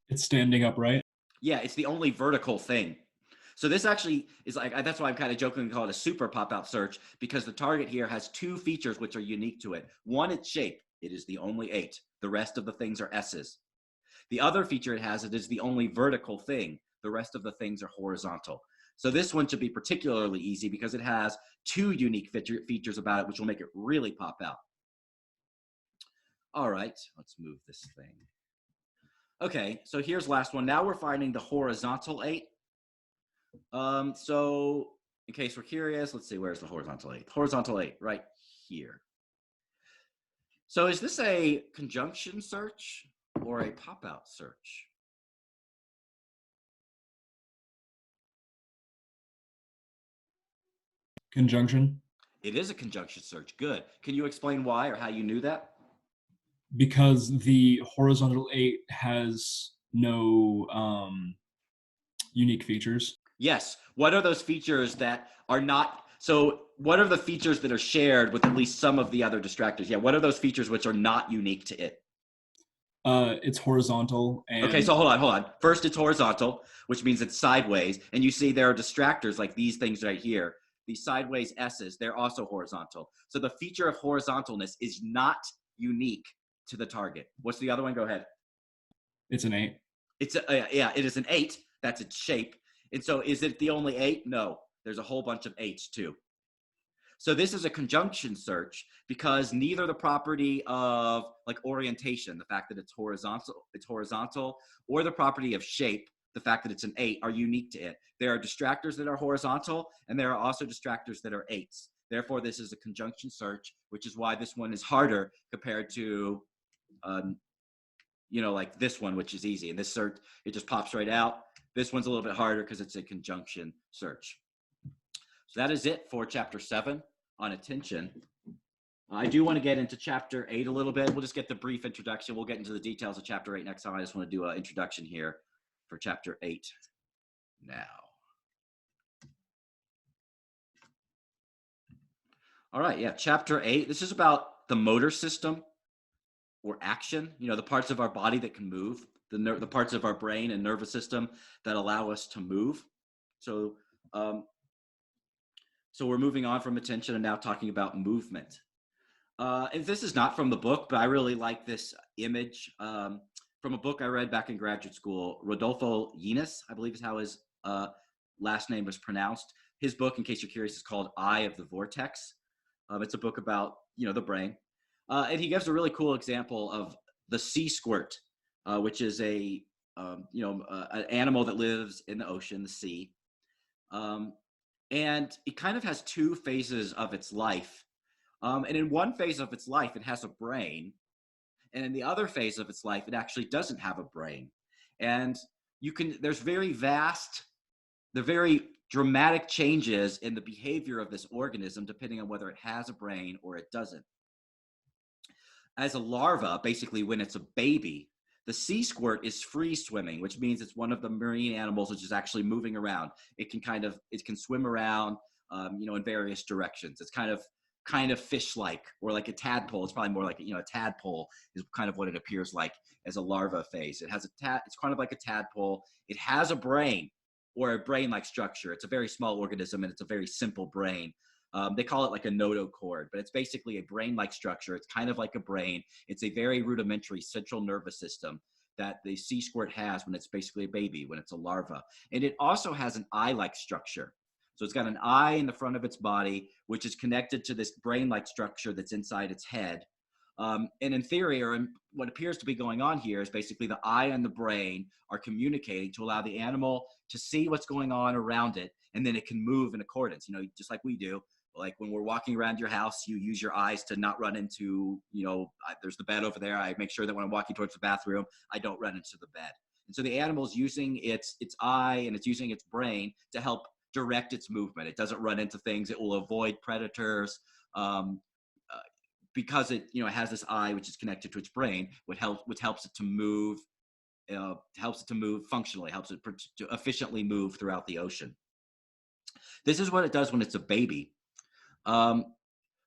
It's standing upright. Yeah, it's the only vertical thing. So this actually is like, that's why I'm kind of jokingly call it a super pop-out search, because the target here has two features which are unique to it. One, its shape. It is the only 8. The rest of the things are S's. The other feature it has, it is the only vertical thing. The rest of the things are horizontal. So this one should be particularly easy because it has two unique features about it, which will make it really pop out. All right, let's move this thing. Okay, so here's last one. Now we're finding the horizontal 8. So in case we're curious, let's see, where's the horizontal 8? Horizontal 8, right here. So is this a conjunction search or a pop-out search? Conjunction. It is a conjunction search. Good. Can you explain why or how you knew that? Because the horizontal 8 has no unique features. Yes. What are those features that are not? So what are the features that are shared with at least some of the other distractors? Yeah. What are those features which are not unique to it? It's horizontal and Okay, so hold on. First, it's horizontal, which means it's sideways. And you see there are distractors like these things right here. These sideways S's, they're also horizontal. So the feature of horizontalness is not unique to the target. What's the other one? Go ahead. it's an 8. It's yeah, it is an 8. That's its shape. And so is it the only 8? No, there's a whole bunch of 8s too. So this is a conjunction search because neither the property of like orientation, the fact that it's horizontal, or the property of shape, the fact that it's an 8, are unique to it. There are distractors that are horizontal, and there are also distractors that are 8s. Therefore, this is a conjunction search, which is why this one is harder compared to, like this one, which is easy. And this search, it just pops right out. This one's a little bit harder because it's a conjunction search. So that is it for chapter 7 on attention. I do want to get into chapter 8 a little bit. We'll just get the brief introduction. We'll get into the details of chapter 8 next time. I just want to do an introduction here for chapter 8 now. All right, yeah, chapter 8. This is about the motor system or action, the parts of our body that can move, the parts of our brain and nervous system that allow us to move. So we're moving on from attention and now talking about movement. And this is not from the book, but I really like this image from a book I read back in graduate school. Rodolfo Yines, I believe is how his last name was pronounced. His book, in case you're curious, is called Eye of the Vortex. It's a book about, the brain. And he gives a really cool example of the sea squirt, which is an animal that lives in the ocean, the sea. And it kind of has two phases of its life. And in one phase of its life, it has a brain. And in the other phase of its life, it actually doesn't have a brain. And there's very dramatic changes in the behavior of this organism, depending on whether it has a brain or it doesn't. As a larva, basically when it's a baby, the sea squirt is free swimming, which means it's one of the marine animals which is actually moving around. It can swim around, in various directions. It's kind of fish-like, or like a tadpole. It's probably more like, a tadpole is kind of what it appears like as a larva phase. It's kind of like a tadpole. It has a brain, or a brain-like structure. It's a very small organism, and it's a very simple brain. They call it like a notochord, but it's basically a brain-like structure. It's kind of like a brain. It's a very rudimentary central nervous system that the sea squirt has when it's basically a baby, when it's a larva. And it also has an eye-like structure. So it's got an eye in the front of its body, which is connected to this brain-like structure that's inside its head. And in theory, or in what appears to be going on here, is basically the eye and the brain are communicating to allow the animal to see what's going on around it, and then it can move in accordance, just like we do. Like when we're walking around your house, you use your eyes to not run into, there's the bed over there. I make sure that when I'm walking towards the bathroom, I don't run into the bed. And so the animal's using its eye and it's using its brain to help direct its movement. It doesn't run into things. It will avoid predators because it has this eye which is connected to its brain, which helps it to move. Helps it to move functionally, helps it to efficiently move throughout the ocean. This is what it does when it's a baby. But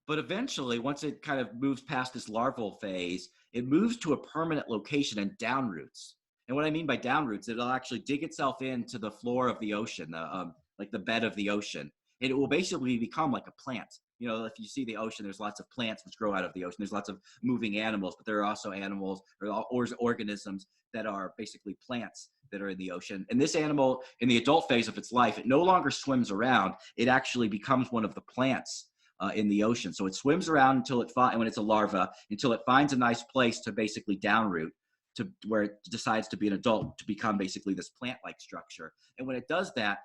eventually, once it kind of moves past this larval phase, it moves to a permanent location and down roots. And what I mean by down roots, it'll actually dig itself into the floor of the ocean, like the bed of the ocean. And it will basically become like a plant. You know, if you see the ocean, there's lots of plants which grow out of the ocean. There's lots of moving animals, but there are also animals or organisms that are basically plants that are in the ocean. And this animal, in the adult phase of its life, it no longer swims around. It actually becomes one of the plants in the ocean. So it swims around until it finds, when it's a larva, until it finds a nice place to basically downroot, to where it decides to be an adult, to become basically this plant-like structure. And when it does that,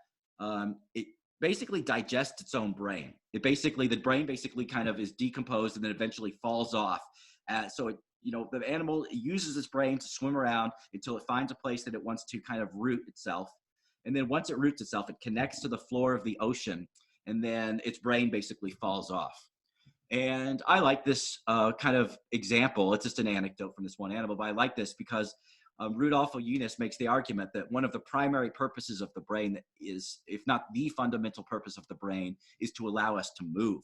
it basically digests its own brain. The brain basically kind of is decomposed and then eventually falls off. So it, you know, the animal uses its brain to swim around until it finds a place that it wants to kind of root itself. And then once it roots itself, it connects to the floor of the ocean, and then its brain basically falls off. And I like this kind of example. It's just an anecdote from this one animal, but I like this because Rudolf Eunice makes the argument that one of the primary purposes of the brain is, if not the fundamental purpose of the brain, is to allow us to move.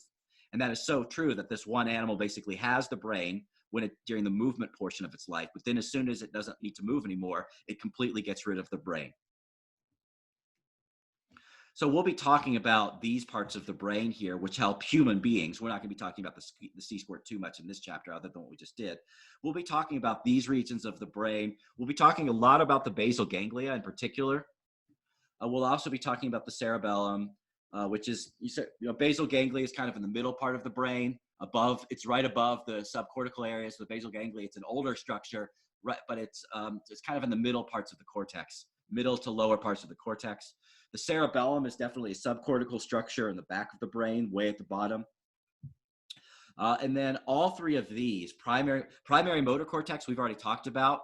And that is so true, that this one animal basically has the brain during the movement portion of its life, but then as soon as it doesn't need to move anymore, it completely gets rid of the brain. So we'll be talking about these parts of the brain here, which help human beings. We're not going to be talking about the C-squirt too much in this chapter, other than what we just did. We'll be talking about these regions of the brain. We'll be talking a lot about the basal ganglia in particular. We'll also be talking about the cerebellum, which is, basal ganglia is kind of in the middle part of the brain. It's right above the subcortical area. So the basal ganglia, it's an older structure, right? But it's kind of in the middle parts of the cortex, middle to lower parts of the cortex. The cerebellum is definitely a subcortical structure in the back of the brain, way at the bottom. And then all three of these, primary motor cortex, we've already talked about.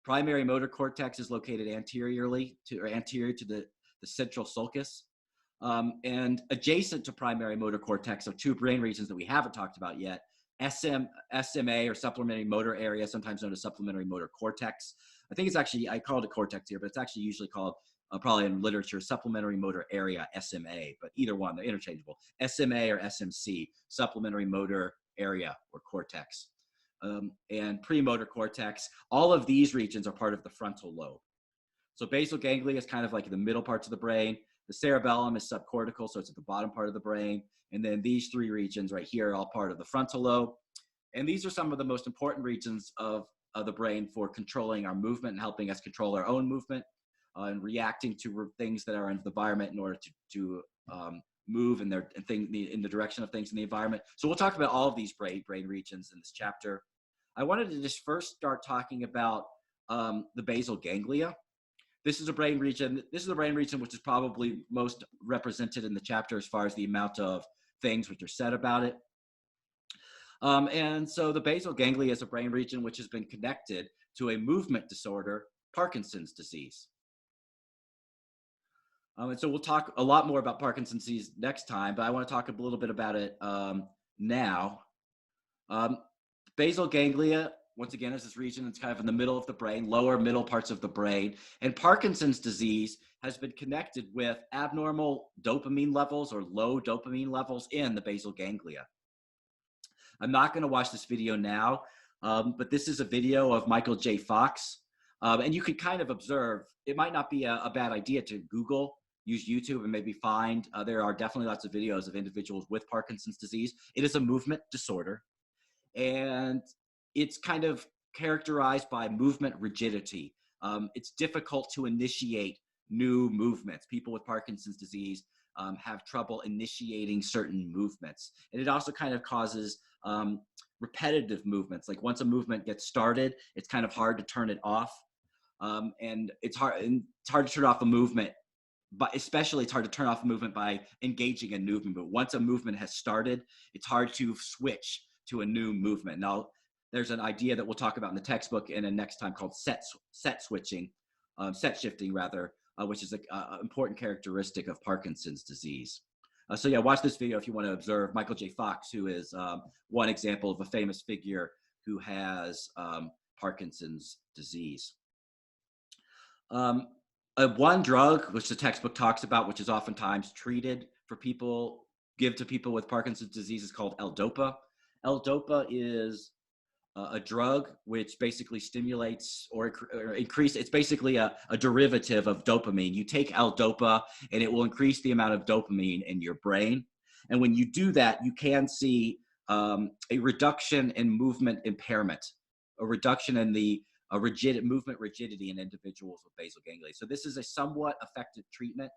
Primary motor cortex is located anterior to the central sulcus. And adjacent to primary motor cortex are two brain regions that we haven't talked about yet. SMA, or supplementary motor area, sometimes known as supplementary motor cortex. I think it's actually, I called it cortex here, but it's actually usually called, probably in literature, supplementary motor area, SMA, but either one, they're interchangeable. SMA or SMC, supplementary motor area or cortex. And premotor cortex, all of these regions are part of the frontal lobe. So basal ganglia is kind of like the middle parts of the brain. The cerebellum is subcortical, so it's at the bottom part of the brain. And then these three regions right here are all part of the frontal lobe. And these are some of the most important regions of the brain for controlling our movement and helping us control our own movement and reacting to things that are in the environment in order to move in the direction of things in the environment. So we'll talk about all of these brain regions in this chapter. I wanted to just first start talking about the basal ganglia. This is a brain region. This is the brain region which is probably most represented in the chapter as far as the amount of things which are said about it. And so the basal ganglia is a brain region which has been connected to a movement disorder, Parkinson's disease. And so we'll talk a lot more about Parkinson's disease next time, but I want to talk a little bit about it now. Basal ganglia, once again, is this region that's kind of in the middle of the brain, lower middle parts of the brain. And Parkinson's disease has been connected with abnormal dopamine levels or low dopamine levels in the basal ganglia. I'm not going to watch this video now, but this is a video of Michael J. Fox. And you can kind of observe, it might not be a bad idea to use YouTube and maybe find, there are definitely lots of videos of individuals with Parkinson's disease. It is a movement disorder, and it's kind of characterized by movement rigidity. It's difficult to initiate new movements. People with Parkinson's disease have trouble initiating certain movements. And it also kind of causes repetitive movements. Like once a movement gets started, it's kind of hard to turn it off. And it's hard to turn off a movement, but especially it's hard to turn off a movement by engaging a new movement. But once a movement has started, it's hard to switch to a new movement. Now, there's an idea that we'll talk about in the textbook in a next time called set shifting, which is an important characteristic of Parkinson's disease. So yeah, watch this video if you want to observe Michael J. Fox, who is one example of a famous figure who has Parkinson's disease. One drug, which the textbook talks about, which is oftentimes give to people with Parkinson's disease, is called L-DOPA. L-DOPA is a drug which basically stimulates or increase. It's basically a derivative of dopamine. You take L-Dopa, and it will increase the amount of dopamine in your brain. And when you do that, you can see a reduction in movement impairment, a reduction in the movement rigidity in individuals with basal ganglia. So this is a somewhat effective treatment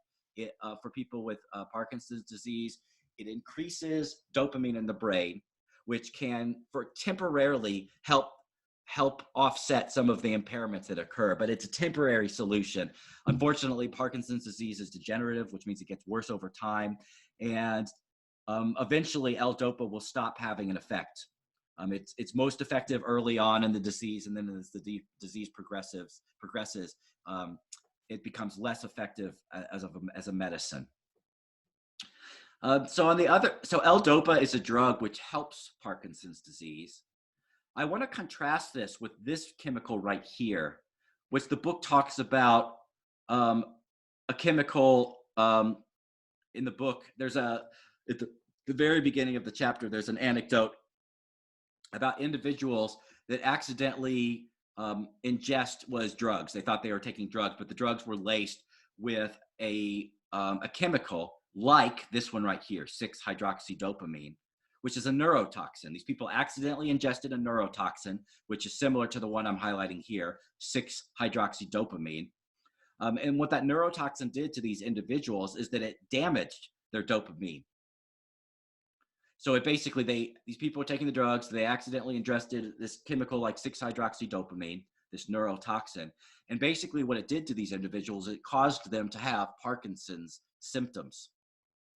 for people with Parkinson's disease. It increases dopamine in the brain, which can temporarily help offset some of the impairments that occur, but it's a temporary solution. Unfortunately, Parkinson's disease is degenerative, which means it gets worse over time, and eventually L-Dopa will stop having an effect. It's most effective early on in the disease, and then as the disease progresses, it becomes less effective as a medicine. So L-Dopa is a drug which helps Parkinson's disease. I want to contrast this with this chemical right here, which the book talks about. A chemical in the book. There's at the very beginning of the chapter, there's an anecdote about individuals that accidentally ingest drugs. They thought they were taking drugs, but the drugs were laced with a chemical like this one right here, 6-hydroxydopamine, which is a neurotoxin. These people accidentally ingested a neurotoxin, which is similar to the one I'm highlighting here, 6-hydroxydopamine. And what that neurotoxin did to these individuals is that it damaged their dopamine. So it basically, these people were taking the drugs, they accidentally ingested this chemical like 6-hydroxydopamine, this neurotoxin. And basically what it did to these individuals, it caused them to have Parkinson's symptoms.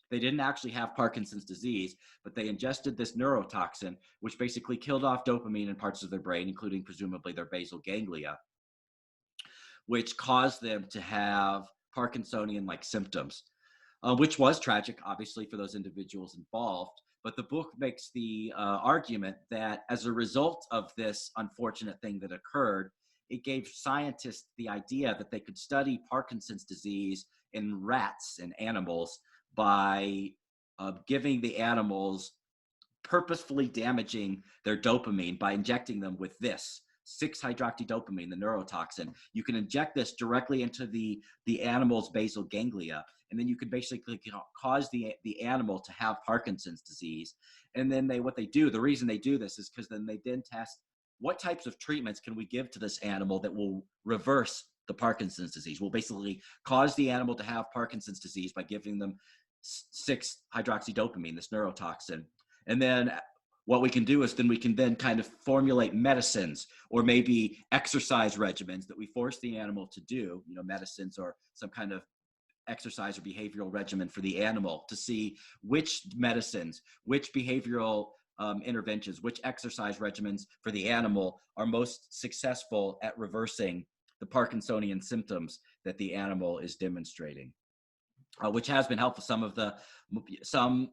They didn't actually have Parkinson's disease, but they ingested this neurotoxin, which basically killed off dopamine in parts of their brain, including presumably their basal ganglia, which caused them to have Parkinsonian-like symptoms, which was tragic, obviously, for those individuals involved. But the book makes the argument that as a result of this unfortunate thing that occurred, it gave scientists the idea that they could study Parkinson's disease in rats and animals by giving the animals, purposefully damaging their dopamine by injecting them with this 6-hydroxydopamine, the neurotoxin. You can inject this directly into the animal's basal ganglia, and then you can basically cause the animal to have Parkinson's disease. And then the reason they do this is because then they test what types of treatments can we give to this animal that will reverse the Parkinson's disease. We'll basically cause the animal to have Parkinson's disease by giving them 6-hydroxydopamine, this neurotoxin. And then what we can do is we can kind of formulate medicines or maybe exercise regimens that we force the animal to do, medicines or some kind of exercise or behavioral regimen for the animal to see which medicines, which behavioral interventions, which exercise regimens for the animal are most successful at reversing the Parkinsonian symptoms that the animal is demonstrating, which has been helpful. Some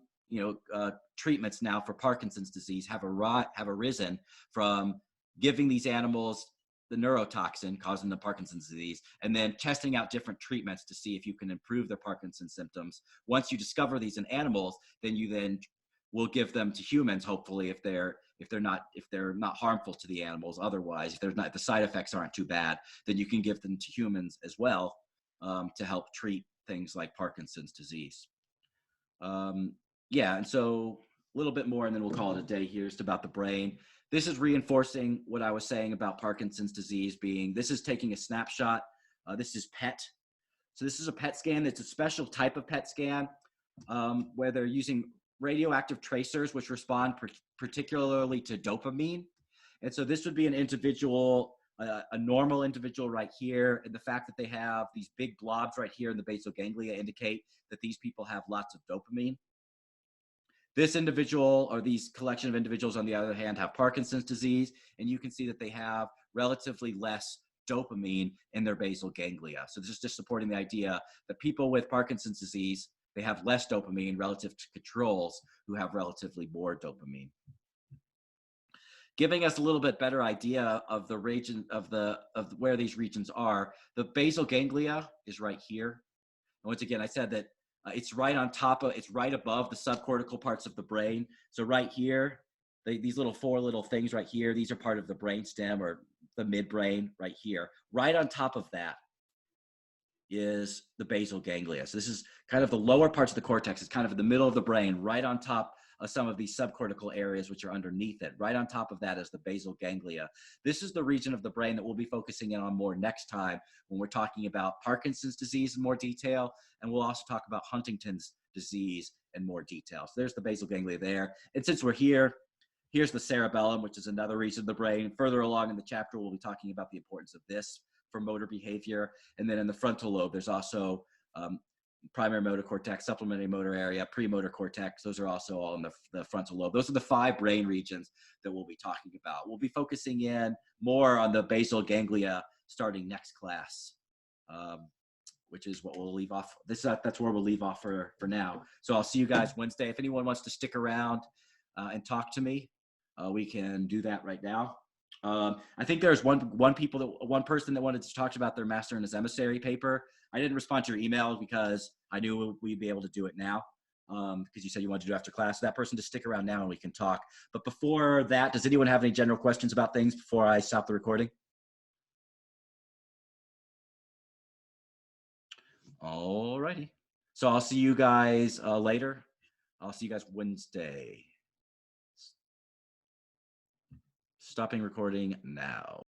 treatments now for Parkinson's disease have arisen from giving these animals the neurotoxin causing the Parkinson's disease, and then testing out different treatments to see if you can improve their Parkinson's symptoms. Once you discover these in animals, then you will give them to humans, hopefully, if they're not harmful to the animals. Otherwise, if the side effects aren't too bad, then you can give them to humans as well to help treat things like Parkinson's disease. And so a little bit more, and then we'll call it a day here, just about the brain. This is reinforcing what I was saying about Parkinson's disease this is taking a snapshot. This is PET. So this is a PET scan. It's a special type of PET scan where they're using radioactive tracers, which respond particularly to dopamine. And so this would be an individual, a normal individual right here. And the fact that they have these big blobs right here in the basal ganglia indicate that these people have lots of dopamine. This individual, or these collection of individuals, on the other hand, have Parkinson's disease, and you can see that they have relatively less dopamine in their basal ganglia. So this is just supporting the idea that people with Parkinson's disease, they have less dopamine relative to controls who have relatively more dopamine. Giving us a little bit better idea of the region of where these regions are. The basal ganglia is right here. And once again, I said that it's right above the subcortical parts of the brain. So right here, these little 4 little things right here, these are part of the brainstem or the midbrain right here. Right on top of that is the basal ganglia. So this is kind of the lower parts of the cortex. It's kind of in the middle of the brain, right on top of some of these subcortical areas, which are underneath it. Right on top of that is the basal ganglia. This is the region of the brain that we'll be focusing in on more next time when we're talking about Parkinson's disease in more detail. And we'll also talk about Huntington's disease in more detail. So there's the basal ganglia there. And since we're here, here's the cerebellum, which is another region of the brain. Further along in the chapter, we'll be talking about the importance of this for motor behavior. And then in the frontal lobe, there's also primary motor cortex, supplementary motor area, premotor cortex. Those are also all in the frontal lobe. Those are the 5 brain regions that we'll be talking about. We'll be focusing in more on the basal ganglia starting next class, which is what we'll leave off. That's where we'll leave off for now. So I'll see you guys Wednesday. If anyone wants to stick around and talk to me, we can do that right now. I think there's one person that wanted to talk about their master and his emissary paper. I didn't respond to your email because I knew we'd be able to do it now, because you said you wanted to do it after class. That person, just stick around now and we can talk. But before that, does anyone have any general questions about things before I stop the recording? All righty. So I'll see you guys later. I'll see you guys Wednesday. Stopping recording now.